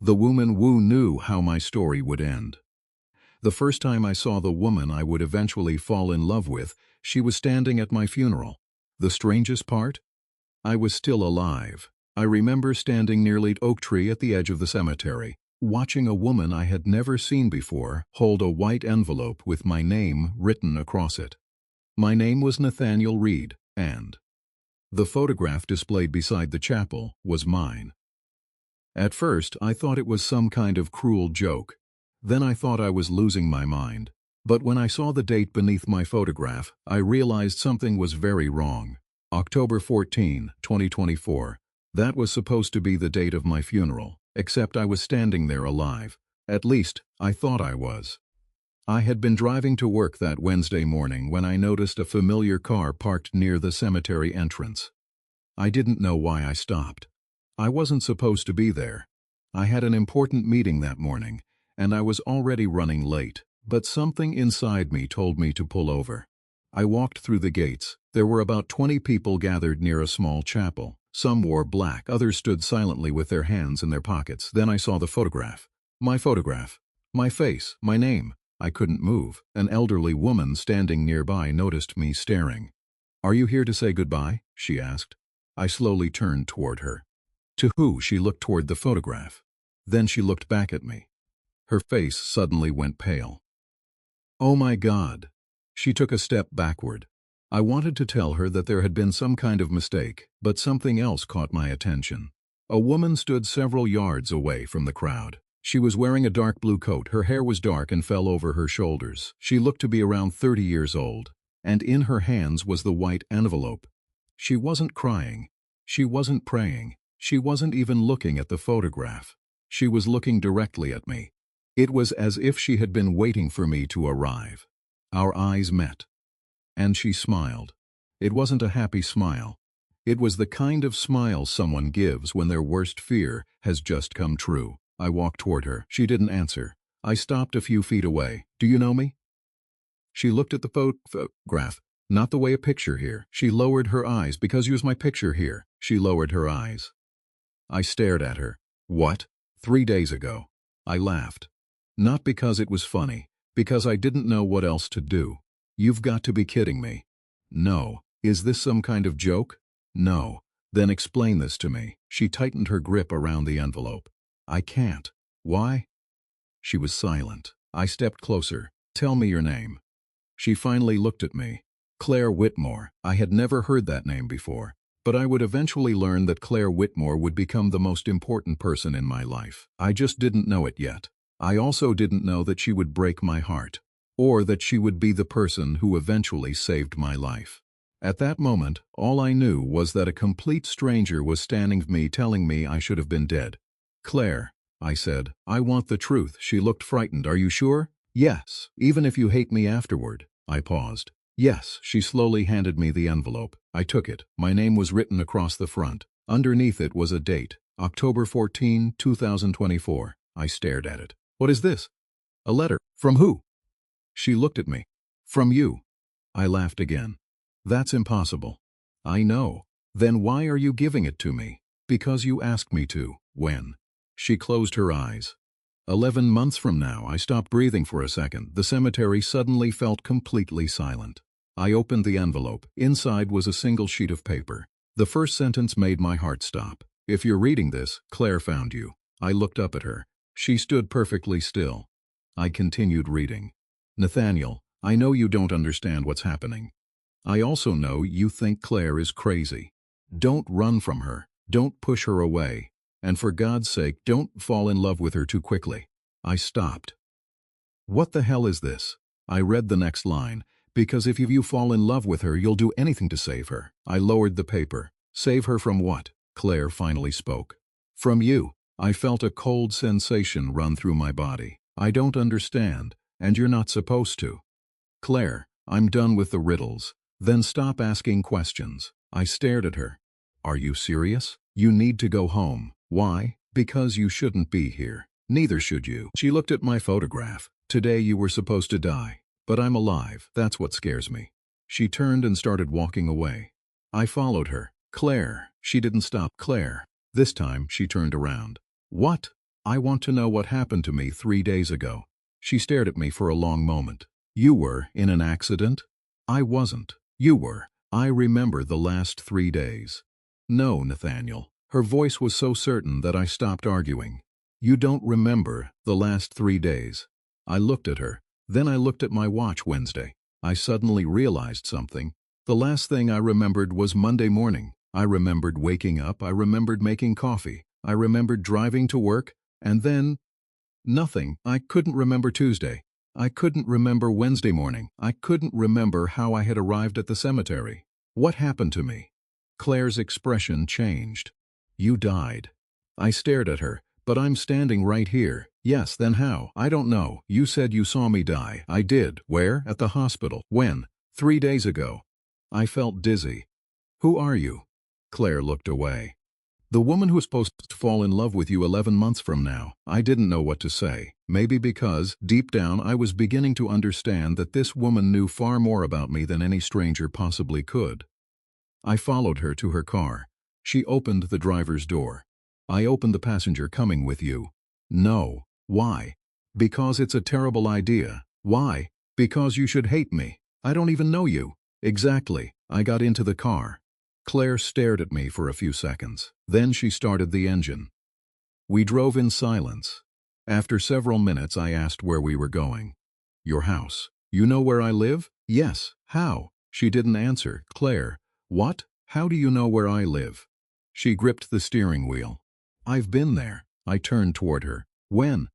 The woman Wu knew how my story would end. The first time I saw the woman I would eventually fall in love with, she was standing at my funeral. The strangest part? I was still alive. I remember standing near the oak tree at the edge of the cemetery, watching a woman I had never seen before hold a white envelope with my name written across it. My name was Nathaniel Reed, and the photograph displayed beside the chapel was mine. At first, I thought it was some kind of cruel joke. Then I thought I was losing my mind. But when I saw the date beneath my photograph, I realized something was very wrong. October 14, 2024. That was supposed to be the date of my funeral, except I was standing there alive. At least, I thought I was. I had been driving to work that Wednesday morning when I noticed a familiar car parked near the cemetery entrance. I didn't know why I stopped. I wasn't supposed to be there. I had an important meeting that morning, and I was already running late, but something inside me told me to pull over. I walked through the gates. There were about 20 people gathered near a small chapel. Some wore black, others stood silently with their hands in their pockets. Then I saw the photograph. My photograph. My face, my name. I couldn't move. An elderly woman standing nearby noticed me staring. "Are you here to say goodbye?" she asked. I slowly turned toward her. To who? She looked toward the photograph. Then she looked back at me. Her face suddenly went pale. Oh my God! She took a step backward. I wanted to tell her that there had been some kind of mistake, but something else caught my attention. A woman stood several yards away from the crowd. She was wearing a dark blue coat. Her hair was dark and fell over her shoulders. She looked to be around 30 years old, and in her hands was the white envelope. She wasn't crying. She wasn't praying. She wasn't even looking at the photograph. She was looking directly at me. It was as if she had been waiting for me to arrive. Our eyes met. And she smiled. It wasn't a happy smile. It was the kind of smile someone gives when their worst fear has just come true. I walked toward her. She didn't answer. I stopped a few feet away. "Do you know me?" She looked at the photograph. "Not the way a picture here." She lowered her eyes. "Because use my picture here." She lowered her eyes. I stared at her. "What? 3 days ago." I laughed. Not because it was funny, because I didn't know what else to do. "You've got to be kidding me." "No." "Is this some kind of joke?" "No." "Then explain this to me." She tightened her grip around the envelope. "I can't." "Why?" She was silent. I stepped closer. "Tell me your name." She finally looked at me. Claire Whitmore. I had never heard that name before, but I would eventually learn that Claire Whitmore would become the most important person in my life. I just didn't know it yet. I also didn't know that she would break my heart, or that she would be the person who eventually saved my life. At that moment, all I knew was that a complete stranger was standing with me telling me I should have been dead. "Claire," I said, "I want the truth." She looked frightened. "Are you sure?" "Yes, even if you hate me afterward." I paused. "Yes." She slowly handed me the envelope. I took it. My name was written across the front. Underneath it was a date, October 14, 2024. I stared at it. "What is this?" "A letter." "From who?" She looked at me. "From you." I laughed again. "That's impossible." "I know." "Then why are you giving it to me?" "Because you asked me to." "When?" She closed her eyes. 11 months from now. I stopped breathing for a second. The cemetery suddenly felt completely silent. I opened the envelope. Inside was a single sheet of paper. The first sentence made my heart stop. "If you're reading this, Claire found you." I looked up at her. She stood perfectly still. I continued reading. "Nathaniel, I know you don't understand what's happening. I also know you think Claire is crazy. Don't run from her. Don't push her away. And for God's sake, don't fall in love with her too quickly." I stopped. What the hell is this? I read the next line. "Because if you fall in love with her, you'll do anything to save her." I lowered the paper. "Save her from what?" Claire finally spoke. "From you." I felt a cold sensation run through my body. "I don't understand, and you're not supposed to." "Claire, I'm done with the riddles." "Then stop asking questions." I stared at her. "Are you serious? You need to go home." "Why?" "Because you shouldn't be here. Neither should you." She looked at my photograph. "Today you were supposed to die. But I'm alive. That's what scares me." She turned and started walking away. I followed her. "Claire." She didn't stop. "Claire." This time she turned around. "What?" I want to know what happened to me 3 days ago. She stared at me for a long moment. You were in an accident? I wasn't. You were. I remember the last 3 days. No, Nathaniel. Her voice was so certain that I stopped arguing. You don't remember the last 3 days. I looked at her. Then I looked at my watch. Wednesday. I suddenly realized something. The last thing I remembered was Monday morning. I remembered waking up. I remembered making coffee. I remembered driving to work. And then, nothing. I couldn't remember Tuesday. I couldn't remember Wednesday morning. I couldn't remember how I had arrived at the cemetery. What happened to me? Claire's expression changed. You died. I stared at her. But I'm standing right here. Yes, then how? I don't know. You said you saw me die. I did. Where? At the hospital. When? 3 days ago. I felt dizzy. Who are you? Claire looked away. The woman who's supposed to fall in love with you 11 months from now. I didn't know what to say. Maybe because, deep down, I was beginning to understand that this woman knew far more about me than any stranger possibly could. I followed her to her car. She opened the driver's door. I opened the passenger. Coming with you. No. Why? Because it's a terrible idea. Why? Because you should hate me. I don't even know you. Exactly. I got into the car. Claire stared at me for a few seconds. Then she started the engine. We drove in silence. After several minutes, I asked where we were going. Your house. You know where I live? Yes. How? She didn't answer. Claire. What? How do you know where I live? She gripped the steering wheel. I've been there. I turned toward her. When?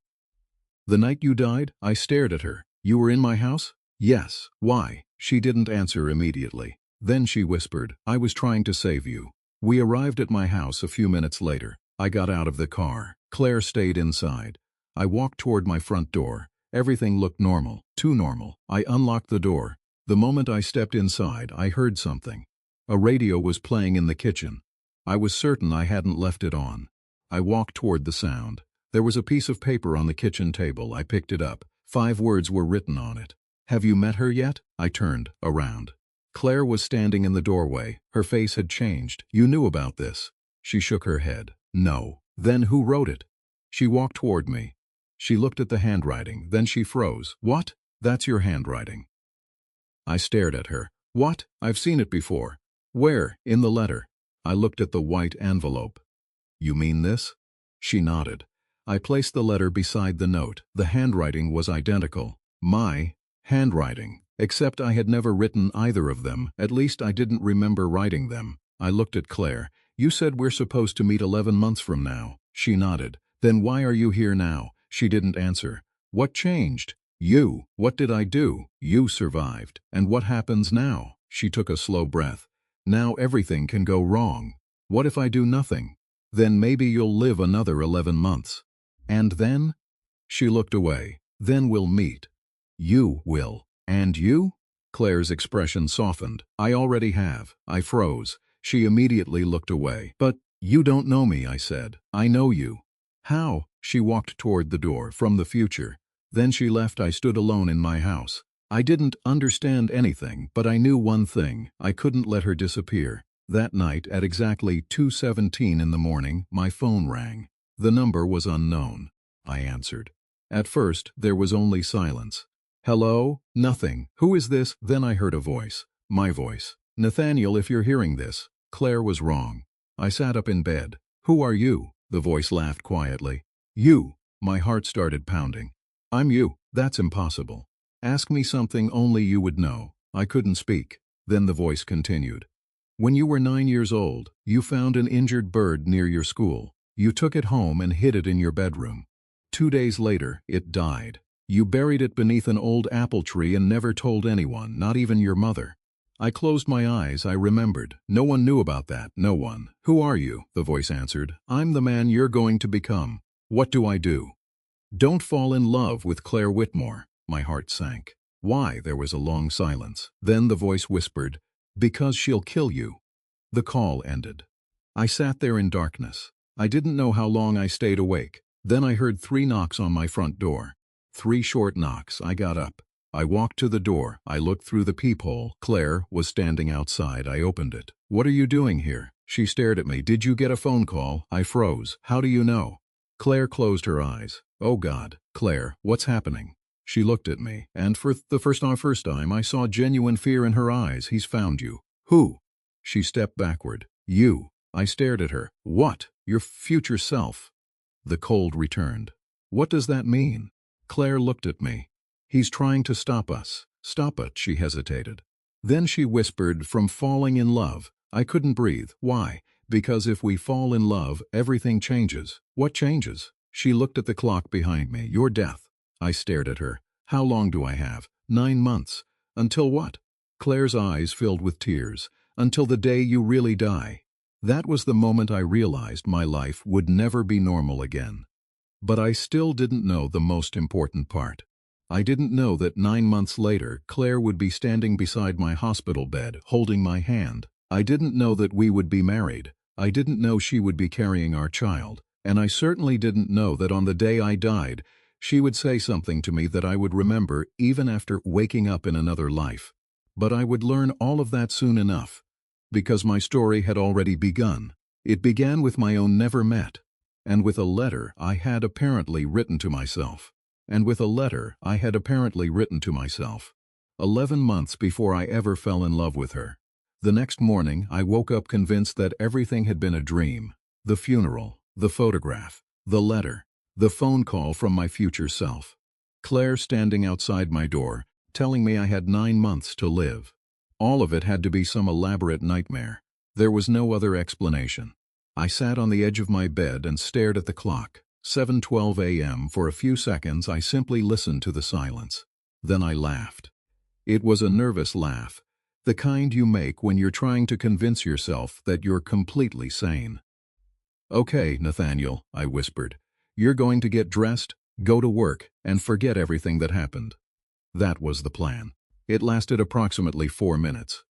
The night you died? I stared at her. You were in my house? Yes. Why? She didn't answer immediately. Then she whispered, I was trying to save you. We arrived at my house a few minutes later. I got out of the car. Claire stayed inside. I walked toward my front door. Everything looked normal, too normal. I unlocked the door. The moment I stepped inside, I heard something. A radio was playing in the kitchen. I was certain I hadn't left it on. I walked toward the sound. There was a piece of paper on the kitchen table. I picked it up. 5 words were written on it. Have you met her yet? I turned around. Claire was standing in the doorway. Her face had changed. You knew about this. She shook her head. No. Then who wrote it? She walked toward me. She looked at the handwriting. Then she froze. What? That's your handwriting. I stared at her. What? I've seen it before. Where? In the letter. I looked at the white envelope. You mean this? She nodded. I placed the letter beside the note. The handwriting was identical. My handwriting. Except I had never written either of them. At least I didn't remember writing them. I looked at Claire. You said we're supposed to meet 11 months from now. She nodded. Then why are you here now? She didn't answer. What changed? You. What did I do? You survived. And what happens now? She took a slow breath. Now everything can go wrong. What if I do nothing? Then maybe you'll live another 11 months. And then? She looked away. Then we'll meet. You will. And you? Claire's expression softened. I already have. I froze. She immediately looked away. But you don't know me, I said. I know you. How? She walked toward the door. From the future. Then she left. I stood alone in my house. I didn't understand anything, but I knew one thing. I couldn't let her disappear. That night, at exactly 2:17 in the morning, my phone rang. The number was unknown. I answered. At first, there was only silence. Hello? Nothing. Who is this? Then I heard a voice. My voice. Nathaniel, if you're hearing this. Claire was wrong. I sat up in bed. Who are you? The voice laughed quietly. You. My heart started pounding. I'm you. That's impossible. Ask me something only you would know. I couldn't speak. Then the voice continued. When you were 9 years old, you found an injured bird near your school. You took it home and hid it in your bedroom. 2 days later, it died. You buried it beneath an old apple tree and never told anyone, not even your mother. I closed my eyes. I remembered. No one knew about that. No one. Who are you? The voice answered. I'm the man you're going to become. What do I do? Don't fall in love with Claire Whitmore. My heart sank. Why? There was a long silence. Then the voice whispered, because she'll kill you. The call ended. I sat there in darkness. I didn't know how long I stayed awake. Then I heard 3 knocks on my front door. 3 short knocks. I got up. I walked to the door. I looked through the peephole. Claire was standing outside. I opened it. What are you doing here? She stared at me. Did you get a phone call? I froze. How do you know? Claire closed her eyes. Oh God, Claire, what's happening? She looked at me, and for the first time I saw genuine fear in her eyes. He's found you. Who? She stepped backward. You. I stared at her. What? Your future self. The cold returned. What does that mean? Claire looked at me. He's trying to stop us. Stop it, she hesitated. Then she whispered, from falling in love. I couldn't breathe. Why? Because if we fall in love, everything changes. What changes? She looked at the clock behind me. Your death. I stared at her. How long do I have? 9 months. Until what? Claire's eyes filled with tears. Until the day you really die. That was the moment I realized my life would never be normal again. But I still didn't know the most important part. I didn't know that 9 months later, Claire would be standing beside my hospital bed, holding my hand. I didn't know that we would be married. I didn't know she would be carrying our child. And I certainly didn't know that on the day I died, she would say something to me that I would remember even after waking up in another life. But I would learn all of that soon enough, because my story had already begun. It began with my own never met, and with a letter I had apparently written to myself. 11 months before I ever fell in love with her. The next morning, I woke up convinced that everything had been a dream. The funeral, the photograph, the letter, the phone call from my future self. Claire standing outside my door, telling me I had 9 months to live. All of it had to be some elaborate nightmare. There was no other explanation. I sat on the edge of my bed and stared at the clock. 7:12 a.m. For a few seconds, I simply listened to the silence. Then I laughed. It was a nervous laugh, the kind you make when you're trying to convince yourself that you're completely sane. Okay, Nathaniel, I whispered. You're going to get dressed, go to work, and forget everything that happened. That was the plan. It lasted approximately 4 minutes.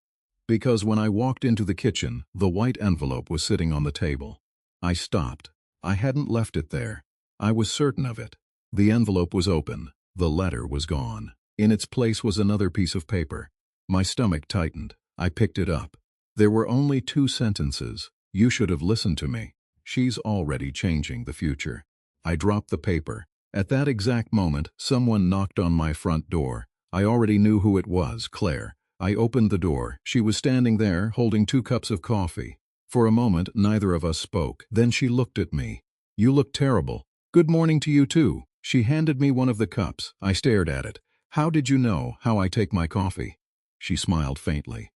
Because when I walked into the kitchen, the white envelope was sitting on the table. I stopped. I hadn't left it there. I was certain of it. The envelope was open. The letter was gone. In its place was another piece of paper. My stomach tightened. I picked it up. There were only 2 sentences. You should have listened to me. She's already changing the future. I dropped the paper. At that exact moment, someone knocked on my front door. I already knew who it was, Claire. I opened the door. She was standing there, holding 2 cups of coffee. For a moment, neither of us spoke. Then she looked at me. You look terrible. Good morning to you too. She handed me one of the cups. I stared at it. How did you know how I take my coffee? She smiled faintly.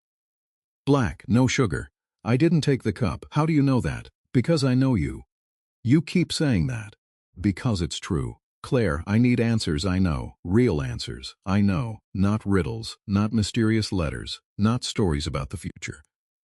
Black, no sugar. I didn't take the cup. How do you know that? Because I know you. You keep saying that. Because it's true. Claire, I need answers, I know. Real answers, I know. Not riddles, not mysterious letters, not stories about the future.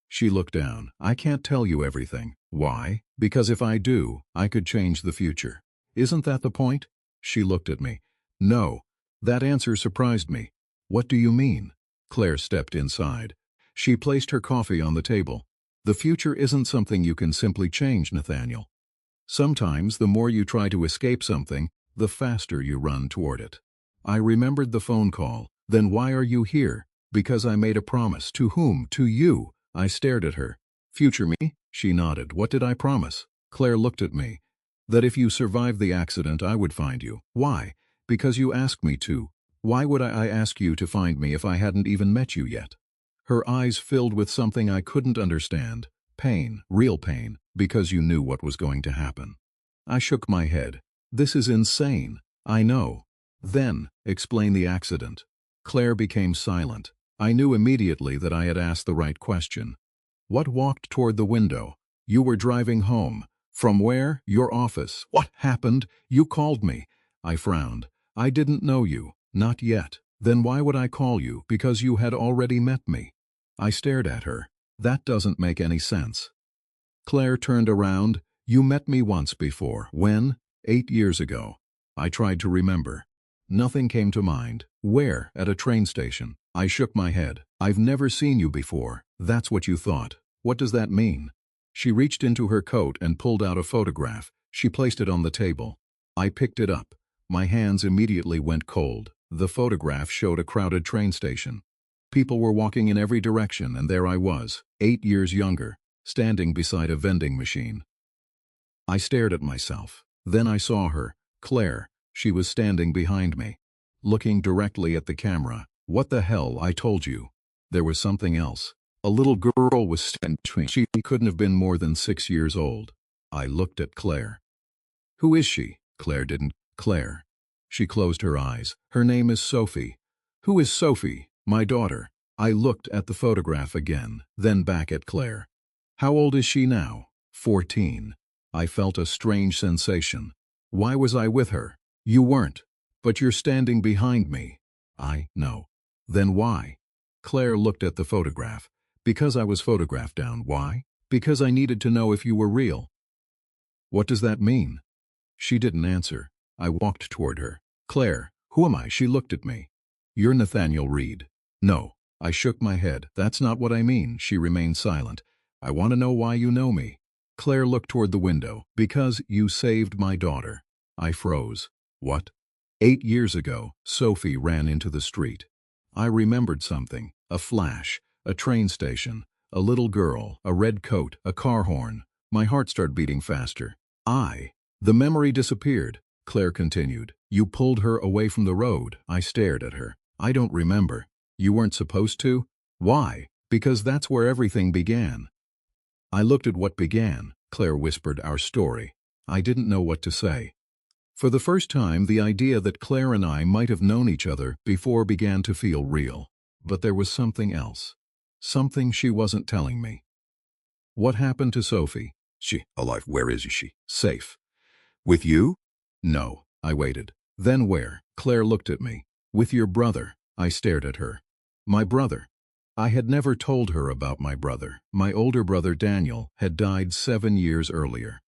She looked down. I can't tell you everything. Why? Because if I do, I could change the future. Isn't that the point? She looked at me. No. That answer surprised me. What do you mean? Claire stepped inside. She placed her coffee on the table. The future isn't something you can simply change, Nathaniel. Sometimes the more you try to escape something, the faster you run toward it. I remembered the phone call. Then why are you here? Because I made a promise. To whom? To you. I stared at her. Future me? She nodded. What did I promise? Claire looked at me. That if you survived the accident, I would find you. Why? Because you asked me to. Why would I ask you to find me if I hadn't even met you yet? Her eyes filled with something I couldn't understand. Pain, real pain, because you knew what was going to happen. I shook my head. This is insane. I know. Then, explain the accident. Claire became silent. I knew immediately that I had asked the right question. What walked toward the window? You were driving home. From where? Your office. What happened? You called me. I frowned. I didn't know you. Not yet. Then why would I call you? Because you had already met me. I stared at her. That doesn't make any sense. Claire turned around. You met me once before. When? 8 years ago. I tried to remember. Nothing came to mind. Where? At a train station. I shook my head. I've never seen you before. That's what you thought. What does that mean? She reached into her coat and pulled out a photograph. She placed it on the table. I picked it up. My hands immediately went cold. The photograph showed a crowded train station. People were walking in every direction, and there I was, 8 years younger, standing beside a vending machine. I stared at myself. Then I saw her, Claire. She was standing behind me, looking directly at the camera. What the hell, I told you. There was something else. A little girl was standing between. She couldn't have been more than 6 years old. I looked at Claire. Who is she? Claire didn't. Claire. She closed her eyes. Her name is Sophie. Who is Sophie? My daughter. I looked at the photograph again, then back at Claire. How old is she now? 14. I felt a strange sensation. Why was I with her? You weren't. But you're standing behind me. I know. Then why? Claire looked at the photograph. Because I was photographed down. Why? Because I needed to know if you were real. What does that mean? She didn't answer. I walked toward her. Claire, who am I? She looked at me. You're Nathaniel Reed. No. I shook my head. That's not what I mean. She remained silent. I want to know why you know me. Claire looked toward the window. Because you saved my daughter. I froze. What? 8 years ago, Sophie ran into the street. I remembered something. A flash. A train station. A little girl. A red coat. A car horn. My heart started beating faster. The memory disappeared. Claire continued. You pulled her away from the road. I stared at her. I don't remember. You weren't supposed to? Why? Because that's where everything began. I looked at what began. Claire whispered our story. I didn't know what to say. For the first time, the idea that Claire and I might have known each other before began to feel real. But there was something else. Something she wasn't telling me. What happened to Sophie? She alive. Where is she? Safe. With you? No. I waited. Then where? Claire looked at me. With your brother. I stared at her. My brother. I had never told her about my brother. My older brother Daniel had died 7 years earlier.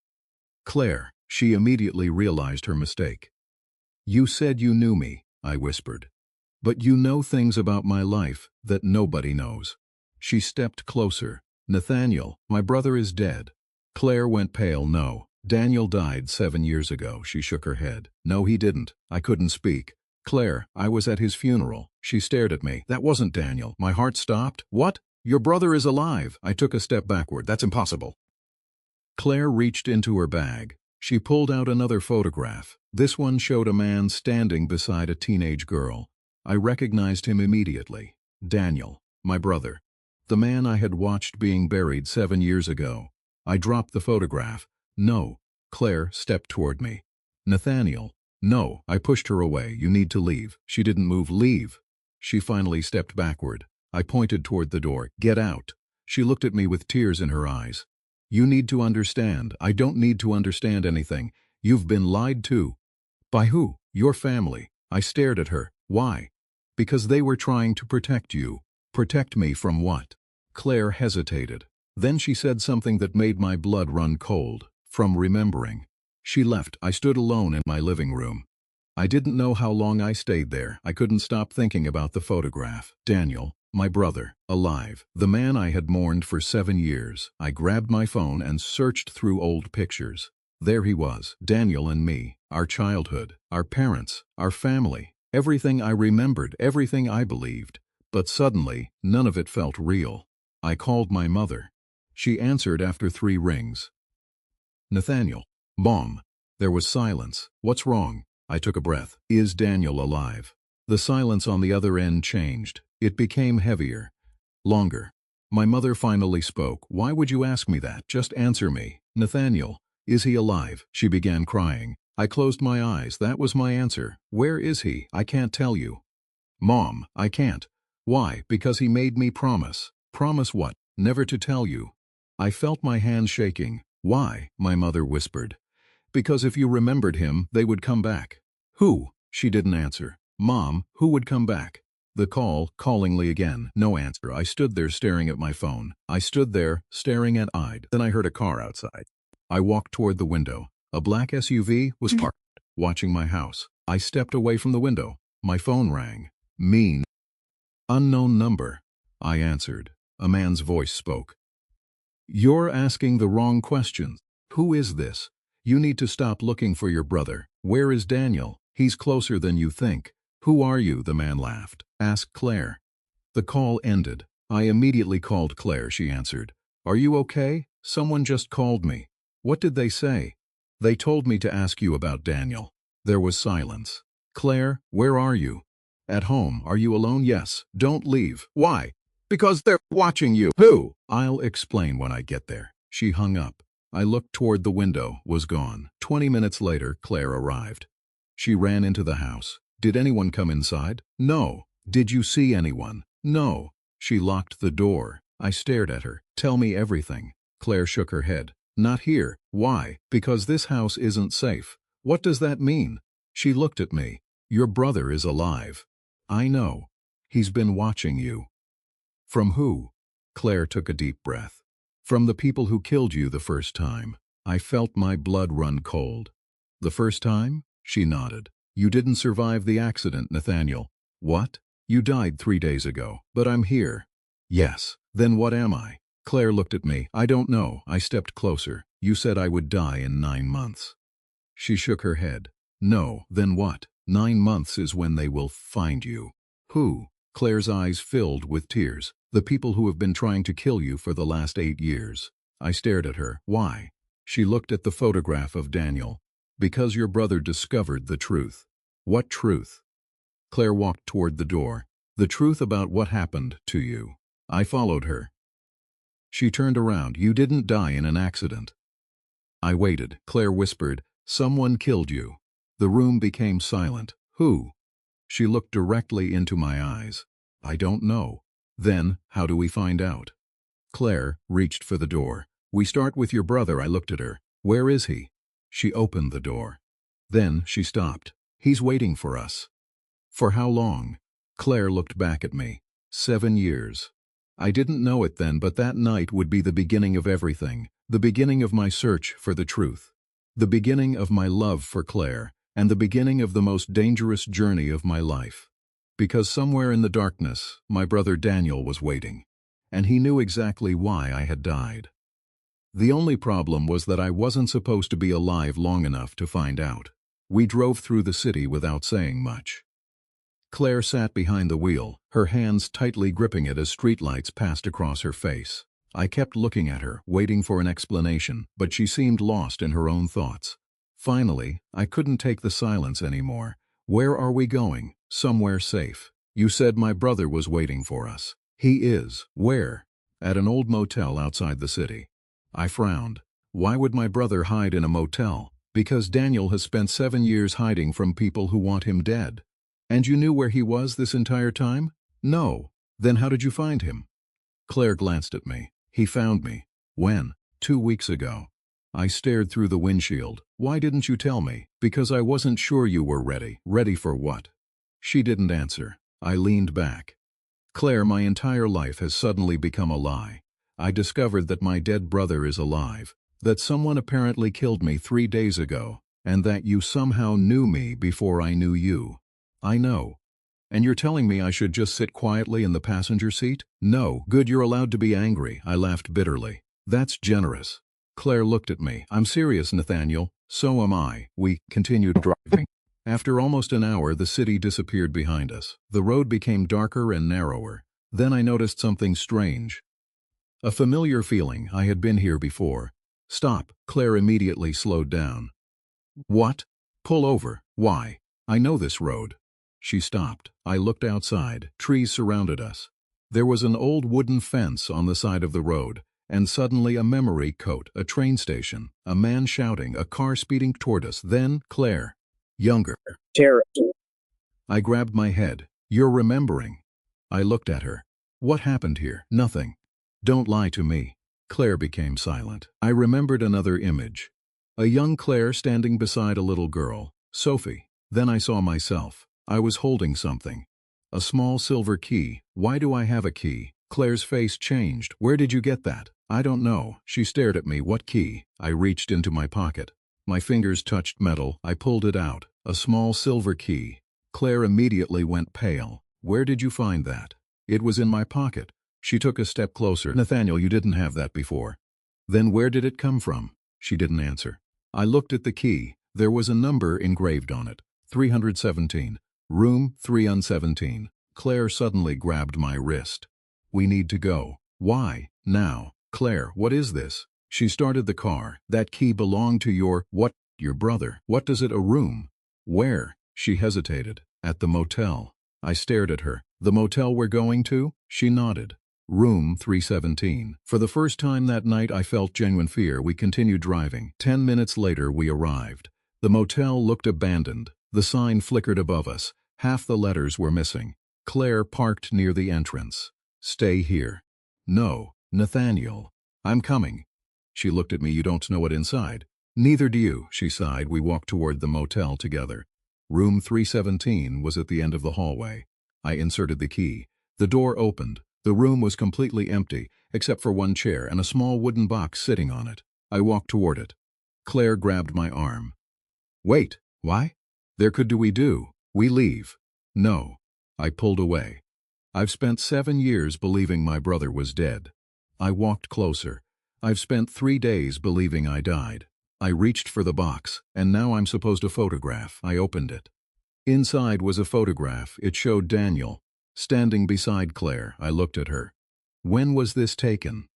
Claire. She immediately realized her mistake. You said you knew me, I whispered. But you know things about my life that nobody knows. She stepped closer. Nathaniel, my brother is dead. Claire went pale. No. Daniel died 7 years ago. She shook her head. No, he didn't. I couldn't speak. Claire, I was at his funeral. She stared at me. That wasn't Daniel. My heart stopped. What? Your brother is alive. I took a step backward. That's impossible. Claire reached into her bag. She pulled out another photograph. This one showed a man standing beside a teenage girl. I recognized him immediately. Daniel, my brother. The man I had watched being buried 7 years ago. I dropped the photograph. No. Claire stepped toward me. Nathaniel. No. I pushed her away. You need to leave. She didn't move. Leave. She finally stepped backward. I pointed toward the door. Get out. She looked at me with tears in her eyes. You need to understand. I don't need to understand anything. You've been lied to. By who? Your family. I stared at her. Why? Because they were trying to protect you. Protect me from what? Claire hesitated. Then she said something that made my blood run cold. From remembering. She left. I stood alone in my living room. I didn't know how long I stayed there. I couldn't stop thinking about the photograph. Daniel, my brother, alive. The man I had mourned for 7 years. I grabbed my phone and searched through old pictures. There he was, Daniel and me, our childhood, our parents, our family, everything I remembered, everything I believed. But suddenly, none of it felt real. I called my mother. She answered after 3 rings. Nathaniel. Mom. There was silence. What's wrong? I took a breath. Is Daniel alive? The silence on the other end changed. It became heavier. Longer. My mother finally spoke. Why would you ask me that? Just answer me. Nathaniel. Is he alive? She began crying. I closed my eyes. That was my answer. Where is he? I can't tell you. Mom, I can't. Why? Because he made me promise. Promise what? Never to tell you. I felt my hands shaking. Why? My mother whispered. Because if you remembered him, they would come back. Who? She didn't answer. Mom, who would come back? The call, callingly again. No answer. I stood there staring at my phone. I stood there, staring at eyed. Then I heard a car outside. I walked toward the window. A black SUV was parked, watching my house. I stepped away from the window. My phone rang. Mean. Unknown number. I answered. A man's voice spoke. You're asking the wrong questions. Who is this? You need to stop looking for your brother. Where is Daniel? He's closer than you think. Who are you? The man laughed. Ask Claire. The call ended. I immediately called Claire. She answered. Are you okay? Someone just called me. What did they say? They told me to ask you about Daniel. There was silence. Claire, where are you? At home. Are you alone? Yes. Don't leave. Why? Because they're watching you. Who? I'll explain when I get there. She hung up. I looked toward the window, was gone. 20 minutes later, Claire arrived. She ran into the house. Did anyone come inside? No. Did you see anyone? No. She locked the door. I stared at her. Tell me everything. Claire shook her head. Not here. Why? Because this house isn't safe. What does that mean? She looked at me. Your brother is alive. I know. He's been watching you. From who? Claire took a deep breath. From the people who killed you the first time. I felt my blood run cold. The first time? She nodded. You didn't survive the accident, Nathaniel. What? You died 3 days ago, but I'm here. Yes. Then what am I? Claire looked at me. I don't know. I stepped closer. You said I would die in 9 months. She shook her head. No. Then what? 9 months is when they will find you. Who? Claire's eyes filled with tears. The people who have been trying to kill you for the last 8 years. I stared at her. Why? She looked at the photograph of Daniel. Because your brother discovered the truth. What truth? Claire walked toward the door. The truth about what happened to you. I followed her. She turned around. You didn't die in an accident. I waited. Claire whispered, someone killed you. The room became silent. Who? She looked directly into my eyes. I don't know. Then, how do we find out? Claire reached for the door. We start with your brother. I looked at her. Where is he? She opened the door. Then she stopped. He's waiting for us. For how long? Claire looked back at me. 7 years. I didn't know it then, but that night would be the beginning of everything. The beginning of my search for the truth. The beginning of my love for Claire, and the beginning of the most dangerous journey of my life. Because somewhere in the darkness, my brother Daniel was waiting. And he knew exactly why I had died. The only problem was that I wasn't supposed to be alive long enough to find out. We drove through the city without saying much. Claire sat behind the wheel, her hands tightly gripping it as streetlights passed across her face. I kept looking at her, waiting for an explanation, but she seemed lost in her own thoughts. Finally, I couldn't take the silence anymore. Where are we going? Somewhere safe. You said my brother was waiting for us. He is. Where? At an old motel outside the city. I frowned. Why would my brother hide in a motel? Because Daniel has spent 7 years hiding from people who want him dead. And you knew where he was this entire time? No. Then how did you find him? Claire glanced at me. He found me. When? 2 weeks ago. I stared through the windshield. Why didn't you tell me? Because I wasn't sure you were ready. Ready for what? She didn't answer. I leaned back. Claire, my entire life has suddenly become a lie. I discovered that my dead brother is alive, that someone apparently killed me 3 days ago, and that you somehow knew me before I knew you. I know. And you're telling me I should just sit quietly in the passenger seat? No. Good, you're allowed to be angry. I laughed bitterly. That's generous. Claire looked at me. I'm serious, Nathaniel. So am I. We continued driving. After almost an hour, the city disappeared behind us. The road became darker and narrower. Then I noticed something strange. A familiar feeling. I had been here before. Stop. Claire immediately slowed down. What? Pull over. Why? I know this road. She stopped. I looked outside. Trees surrounded us. There was an old wooden fence on the side of the road, and suddenly a memory coat, a train station, a man shouting, a car speeding toward us. Then Claire. Younger. Terror. I grabbed my head. You're remembering. I looked at her. What happened here? Nothing. Don't lie to me. Claire became silent. I remembered another image. A young Claire standing beside a little girl, Sophie. Then I saw myself. I was holding something. A small silver key. Why do I have a key? Claire's face changed. Where did you get that? I don't know. She stared at me. What key? I reached into my pocket. My fingers touched metal. I pulled it out. A small silver key. Claire immediately went pale. Where did you find that? It was in my pocket. She took a step closer. Nathaniel, you didn't have that before. Then where did it come from? She didn't answer. I looked at the key. There was a number engraved on it. 317. Room 317. Claire suddenly grabbed my wrist. We need to go. Why? Now. Claire, what is this? She started the car. That key belonged to your... What? Your brother. What does it? A room? Where? She hesitated. At the motel. I stared at her. The motel we're going to? She nodded. Room 317. For the first time that night I felt genuine fear. We continued driving. 10 minutes later we arrived. The motel looked abandoned. The sign flickered above us. Half the letters were missing. Claire parked near the entrance. Stay here. No, Nathaniel. I'm coming. She looked at me. You don't know it inside. Neither do you, she sighed. We walked toward the motel together. Room 317 was at the end of the hallway. I inserted the key. The door opened. The room was completely empty, except for one chair and a small wooden box sitting on it. I walked toward it. Claire grabbed my arm. Wait, why? There could do we do. We leave. No. I pulled away. I've spent 7 years believing my brother was dead. I walked closer. I've spent 3 days believing I died. I reached for the box, and now I'm supposed to photograph. I opened it. Inside was a photograph. It showed Daniel. Standing beside Claire, I looked at her. When was this taken?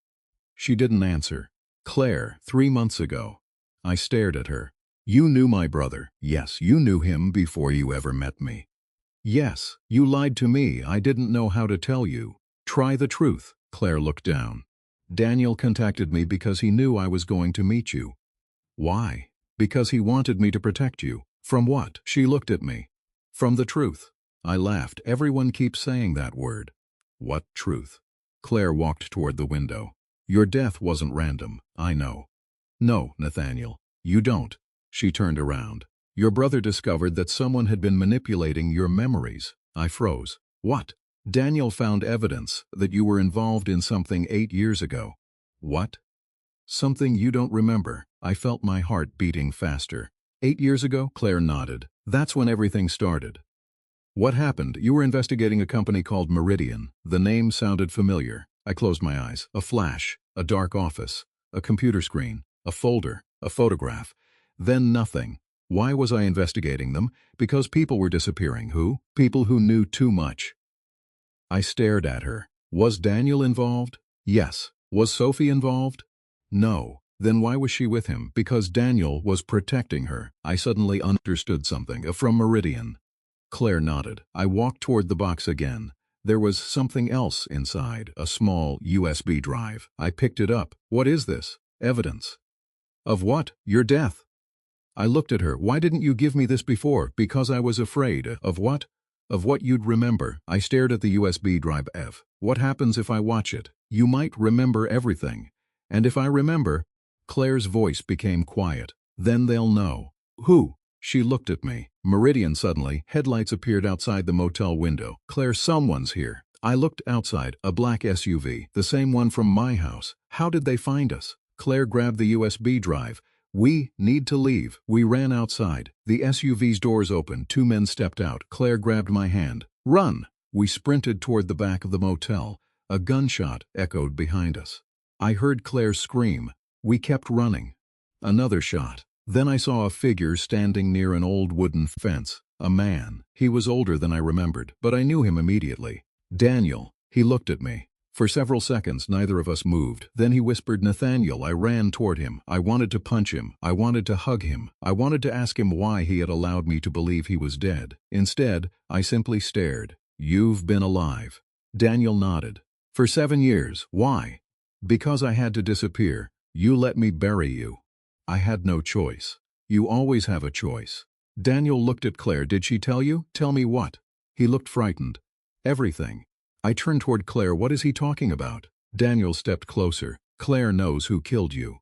She didn't answer. Claire, 3 months ago. I stared at her. You knew my brother. Yes, you knew him before you ever met me. Yes, you lied to me. I didn't know how to tell you. Try the truth. Claire looked down. Daniel contacted me because he knew I was going to meet you. Why? Because he wanted me to protect you. From what? She looked at me. From the truth. I laughed. Everyone keeps saying that word. What truth? Claire walked toward the window. Your death wasn't random, I know. No, Nathaniel, you don't. She turned around. Your brother discovered that someone had been manipulating your memories. I froze. What? Daniel found evidence that you were involved in something 8 years ago. What? Something you don't remember. I felt my heart beating faster. 8 years ago? Claire nodded. That's when everything started. What happened? You were investigating a company called Meridian. The name sounded familiar. I closed my eyes. A flash, a dark office, a computer screen, a folder, a photograph. Then nothing. Why was I investigating them? Because people were disappearing. Who? People who knew too much. I stared at her. Was Daniel involved? Yes. Was Sophie involved? No. Then why was she with him? Because Daniel was protecting her. I suddenly understood something. From Meridian. Claire nodded. I walked toward the box again. There was something else inside, a small USB drive. I picked it up. What is this? Evidence. Of what? Your death. I looked at her. Why didn't you give me this before? Because I was afraid. Of what? Of what you'd remember. I stared at the USB drive. What happens if I watch it? You might remember everything. And if I remember... Claire's voice became quiet. Then they'll know. Who? She looked at me. Meridian suddenly. Headlights appeared outside the motel window. Claire, someone's here. I looked outside. A black SUV. The same one from my house. How did they find us? Claire grabbed the USB drive. We need to leave. We ran outside. The SUV's doors opened. 2 men stepped out. Claire grabbed my hand. Run! We sprinted toward the back of the motel. A gunshot echoed behind us. I heard Claire scream. We kept running. Another shot. Then I saw a figure standing near an old wooden fence. A man. He was older than I remembered, but I knew him immediately. Daniel. He looked at me. For several seconds, neither of us moved. Then he whispered, Nathaniel. I ran toward him. I wanted to punch him. I wanted to hug him. I wanted to ask him why he had allowed me to believe he was dead. Instead, I simply stared. You've been alive. Daniel nodded. For 7 years. Why? Because I had to disappear. You let me bury you. I had no choice. You always have a choice. Daniel looked at Claire. Did she tell you? Tell me what? He looked frightened. Everything. I turned toward Claire. What is he talking about? Daniel stepped closer. Claire knows who killed you.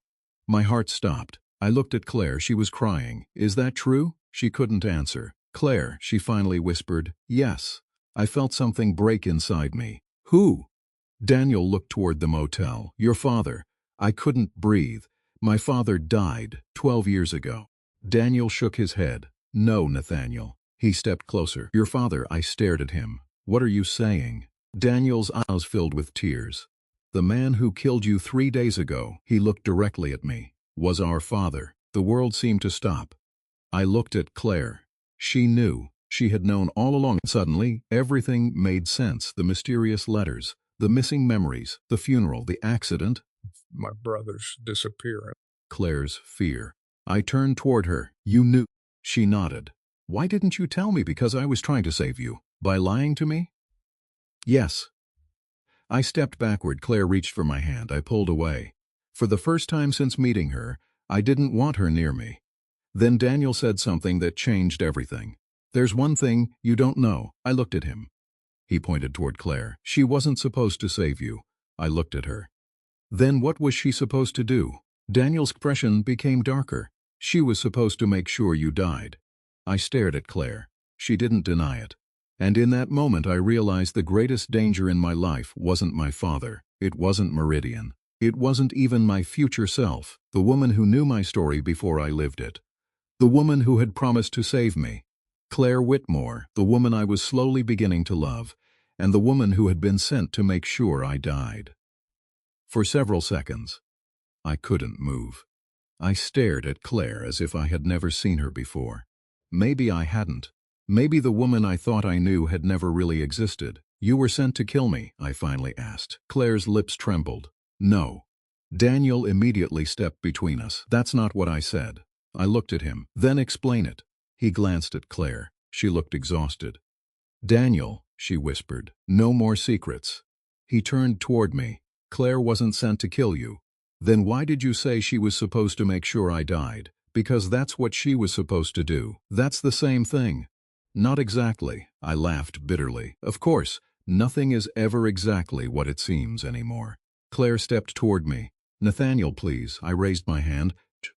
My heart stopped. I looked at Claire. She was crying. Is that true? She couldn't answer. Claire, she finally whispered. Yes. I felt something break inside me. Who? Daniel looked toward the motel. Your father. I couldn't breathe. My father died 12 years ago. Daniel shook his head. No, Nathaniel. He stepped closer. Your father. I stared at him. What are you saying? Daniel's eyes filled with tears. The man who killed you 3 days ago, he looked directly at me, was our father. The world seemed to stop. I looked at Claire. She knew. She had known all along. Suddenly, everything made sense. The mysterious letters, the missing memories, the funeral, the accident. My brother's disappearance. Claire's fear. I turned toward her. You knew. She nodded. Why didn't you tell me? Because I was trying to save you. By lying to me? Yes. I stepped backward. Claire reached for my hand. I pulled away. For the first time since meeting her, I didn't want her near me. Then Daniel said something that changed everything. There's one thing you don't know. I looked at him. He pointed toward Claire. She wasn't supposed to save you. I looked at her. Then what was she supposed to do? Daniel's expression became darker. She was supposed to make sure you died. I stared at Claire. She didn't deny it. And in that moment I realized the greatest danger in my life wasn't my father. It wasn't Meridian. It wasn't even my future self, the woman who knew my story before I lived it. The woman who had promised to save me. Claire Whitmore, the woman I was slowly beginning to love, and the woman who had been sent to make sure I died. For several seconds, I couldn't move. I stared at Claire as if I had never seen her before. Maybe I hadn't. Maybe the woman I thought I knew had never really existed. You were sent to kill me, I finally asked. Claire's lips trembled. No. Daniel immediately stepped between us. That's not what I said. I looked at him. Then explain it. He glanced at Claire. She looked exhausted. Daniel, she whispered, no more secrets. He turned toward me. Claire wasn't sent to kill you. Then why did you say she was supposed to make sure I died? Because that's what she was supposed to do. That's the same thing. Not exactly, I laughed bitterly. Of course, nothing is ever exactly what it seems anymore. Claire stepped toward me. Nathaniel, please. I raised my hand.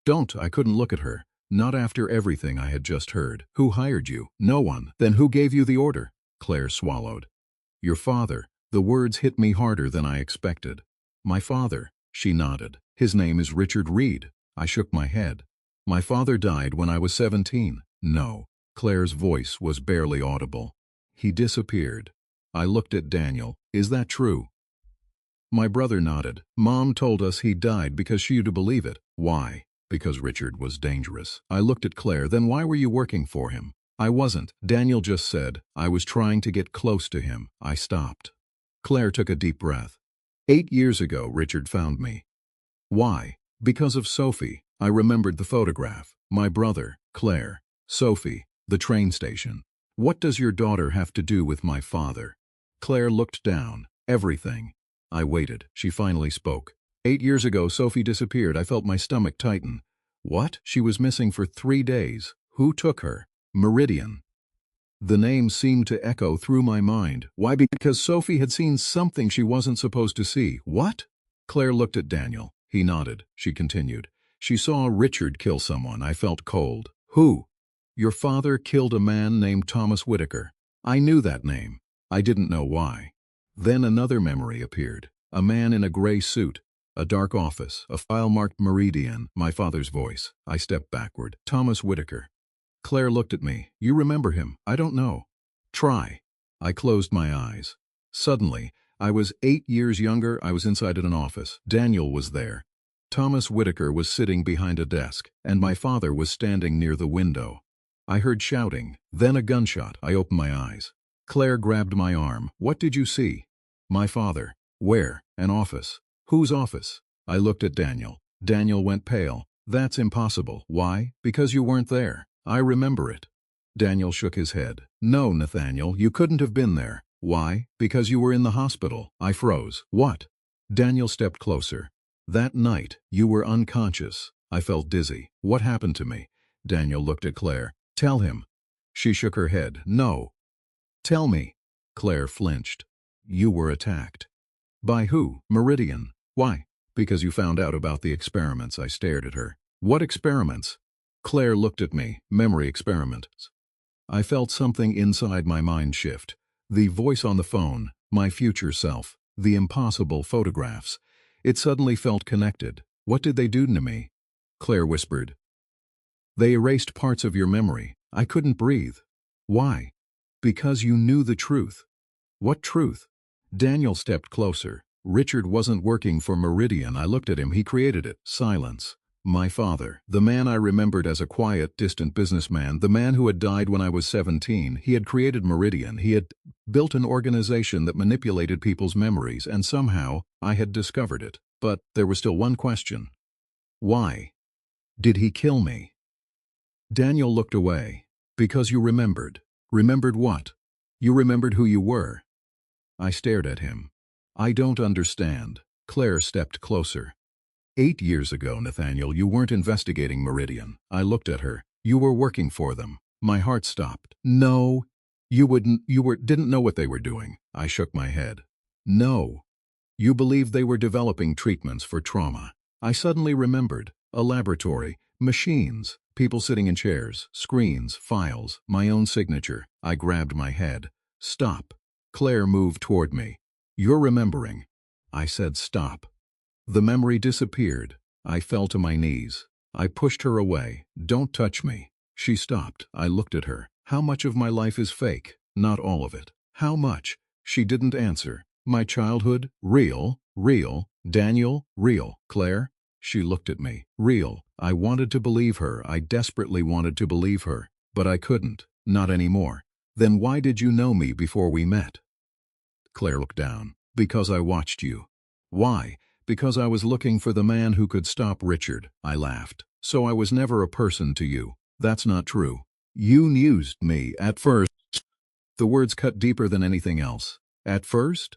Don't, I couldn't look at her. Not after everything I had just heard. Who hired you? No one. Then who gave you the order? Claire swallowed. Your father. The words hit me harder than I expected. My father. She nodded. His name is Richard Reed. I shook my head. My father died when I was 17. No. Claire's voice was barely audible. He disappeared. I looked at Daniel. Is that true? My brother nodded. Mom told us he died because she used to believe it. Why? Because Richard was dangerous. I looked at Claire. Then why were you working for him? I wasn't. Daniel just said. I was trying to get close to him. I stopped. Claire took a deep breath. 8 years ago, Richard found me. Why? Because of Sophie. I remembered the photograph. My brother, Claire, Sophie, the train station. What does your daughter have to do with my father? Claire looked down. Everything. I waited. She finally spoke. 8 years ago, Sophie disappeared. I felt my stomach tighten. What? She was missing for 3 days. Who took her? Meridian. The name seemed to echo through my mind. Why? Because Sophie had seen something she wasn't supposed to see. What? Claire looked at Daniel. He nodded. She continued. She saw Richard kill someone. I felt cold. Who? Your father killed a man named Thomas Whitaker. I knew that name. I didn't know why. Then another memory appeared. A man in a gray suit. A dark office. A file marked Meridian. My father's voice. I stepped backward. Thomas Whitaker. Claire looked at me. You remember him? I don't know. Try. I closed my eyes. Suddenly, I was 8 years younger. I was inside an office. Daniel was there. Thomas Whitaker was sitting behind a desk, and my father was standing near the window. I heard shouting, then a gunshot. I opened my eyes. Claire grabbed my arm. What did you see? My father. Where? An office. Whose office? I looked at Daniel. Daniel went pale. That's impossible. Why? Because you weren't there. I remember it. Daniel shook his head. No, Nathaniel, you couldn't have been there. Why? Because you were in the hospital. I froze. What? Daniel stepped closer. That night, you were unconscious. I felt dizzy. What happened to me? Daniel looked at Claire. Tell him. She shook her head. No. Tell me. Claire flinched. You were attacked. By who? Meridian. Why? Because you found out about the experiments. I stared at her. What experiments? Claire looked at me. Memory experiments. I felt something inside my mind shift. The voice on the phone, my future self, the impossible photographs. It suddenly felt connected. What did they do to me? Claire whispered. They erased parts of your memory. I couldn't breathe. Why? Because you knew the truth. What truth? Daniel stepped closer. Richard wasn't working for Meridian. I looked at him. He created it. Silence. My father, the man I remembered as a quiet, distant businessman, the man who had died when I was 17, he had created Meridian. He had built an organization that manipulated people's memories, and somehow I had discovered it. But there was still one question. Why? Did he kill me? Daniel looked away. Because you remembered. Remembered what? You remembered who you were. I stared at him. I don't understand. Claire stepped closer. 8 years ago, Nathaniel, you weren't investigating Meridian. I looked at her. You were working for them. My heart stopped. No. Didn't know what they were doing. I shook my head. No. You believed they were developing treatments for trauma. I suddenly remembered. A laboratory. Machines. People sitting in chairs. Screens. Files. My own signature. I grabbed my head. Stop. Claire moved toward me. You're remembering. I said stop. The memory disappeared. I fell to my knees. I pushed her away. Don't touch me. She stopped. I looked at her. How much of my life is fake? Not all of it. How much? She didn't answer. My childhood? Real. Real. Daniel? Real. Claire? She looked at me. Real. I wanted to believe her. I desperately wanted to believe her. But I couldn't. Not anymore. Then why did you know me before we met? Claire looked down. Because I watched you. Why? Because I was looking for the man who could stop Richard. I laughed. So I was never a person to you. That's not true. You used me at first. The words cut deeper than anything else. At first?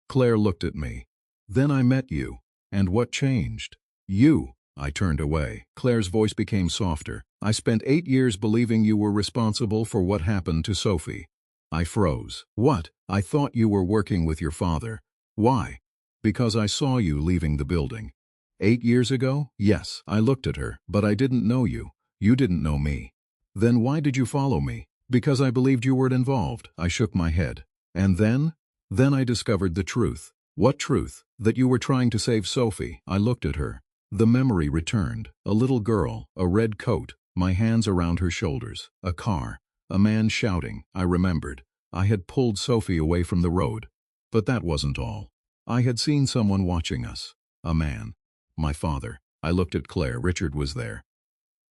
Claire looked at me. Then I met you. And what changed? You. I turned away. Claire's voice became softer. I spent 8 years believing you were responsible for what happened to Sophie. I froze. What? I thought you were working with your father. Why? Because I saw you leaving the building. 8 years ago? Yes. I looked at her, but I didn't know you. You didn't know me. Then why did you follow me? Because I believed you weren't involved. I shook my head. And then? Then I discovered the truth. What truth? That you were trying to save Sophie. I looked at her. The memory returned. A little girl, a red coat, my hands around her shoulders, a car, a man shouting. I remembered. I had pulled Sophie away from the road. But that wasn't all. I had seen someone watching us. A man. My father. I looked at Claire. Richard was there.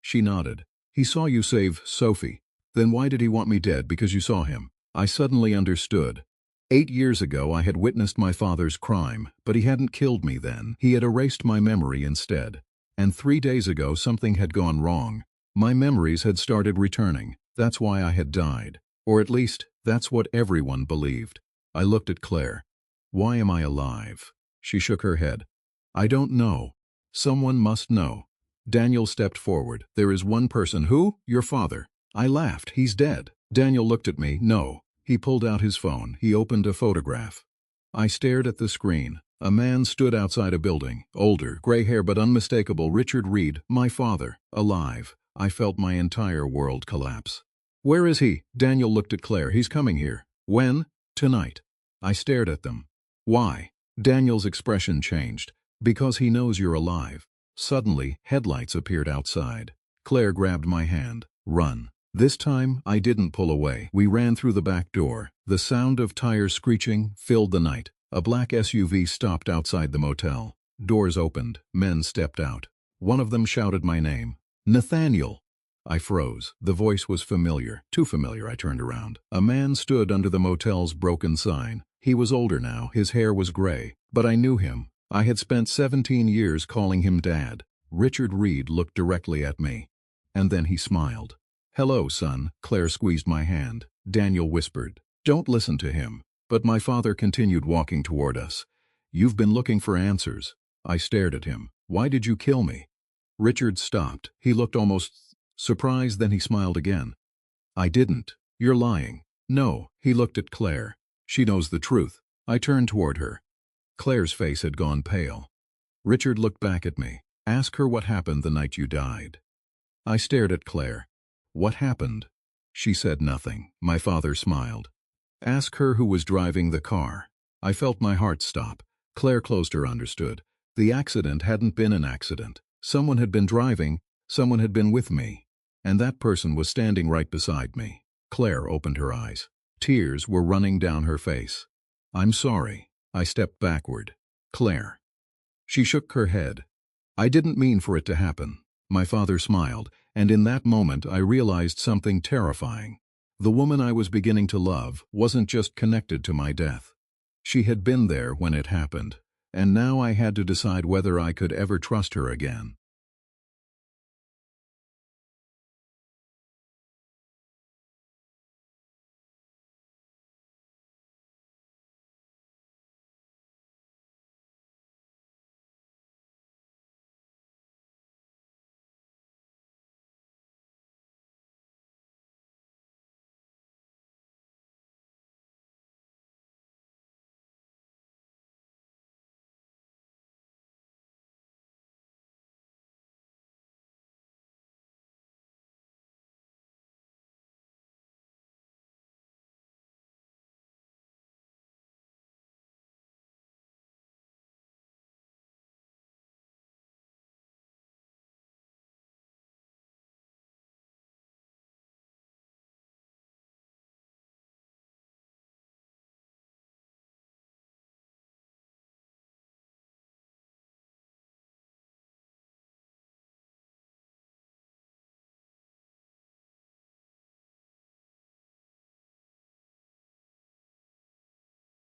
She nodded. He saw you save Sophie. Then why did he want me dead? Because you saw him. I suddenly understood. 8 years ago I had witnessed my father's crime, but he hadn't killed me then. He had erased my memory instead. And 3 days ago something had gone wrong. My memories had started returning. That's why I had died. Or at least, that's what everyone believed. I looked at Claire. Why am I alive? She shook her head. I don't know. Someone must know. Daniel stepped forward. There is one person. Who? Your father. I laughed. He's dead. Daniel looked at me. No. He pulled out his phone. He opened a photograph. I stared at the screen. A man stood outside a building. Older, gray hair but unmistakable. Richard Reed, my father, alive. I felt my entire world collapse. Where is he? Daniel looked at Claire. He's coming here. When? Tonight. I stared at them. Why? Daniel's expression changed. Because he knows you're alive. Suddenly, headlights appeared outside. Claire grabbed my hand. Run. This time, I didn't pull away. We ran through the back door. The sound of tires screeching filled the night. A black SUV stopped outside the motel. Doors opened. Men stepped out. One of them shouted my name. Nathaniel. I froze. The voice was familiar. Too familiar. I turned around. A man stood under the motel's broken sign. He was older now. His hair was gray. But I knew him. I had spent 17 years calling him Dad. Richard Reed looked directly at me. And then he smiled. Hello, son. Claire squeezed my hand. Daniel whispered. Don't listen to him. But my father continued walking toward us. You've been looking for answers. I stared at him. Why did you kill me? Richard stopped. He looked almost surprised, then he smiled again. I didn't. You're lying. No. He looked at Claire. She knows the truth. I turned toward her. Claire's face had gone pale. Richard looked back at me. Ask her what happened the night you died. I stared at Claire. What happened? She said nothing. My father smiled. Ask her who was driving the car. I felt my heart stop. Claire closed her. Understood. The accident hadn't been an accident. Someone had been driving, someone had been with me. And that person was standing right beside me. Claire opened her eyes. Tears were running down her face. I'm sorry. I stepped backward. Claire. She shook her head. I didn't mean for it to happen. My father smiled, and in that moment I realized something terrifying. The woman I was beginning to love wasn't just connected to my death. She had been there when it happened, and now I had to decide whether I could ever trust her again.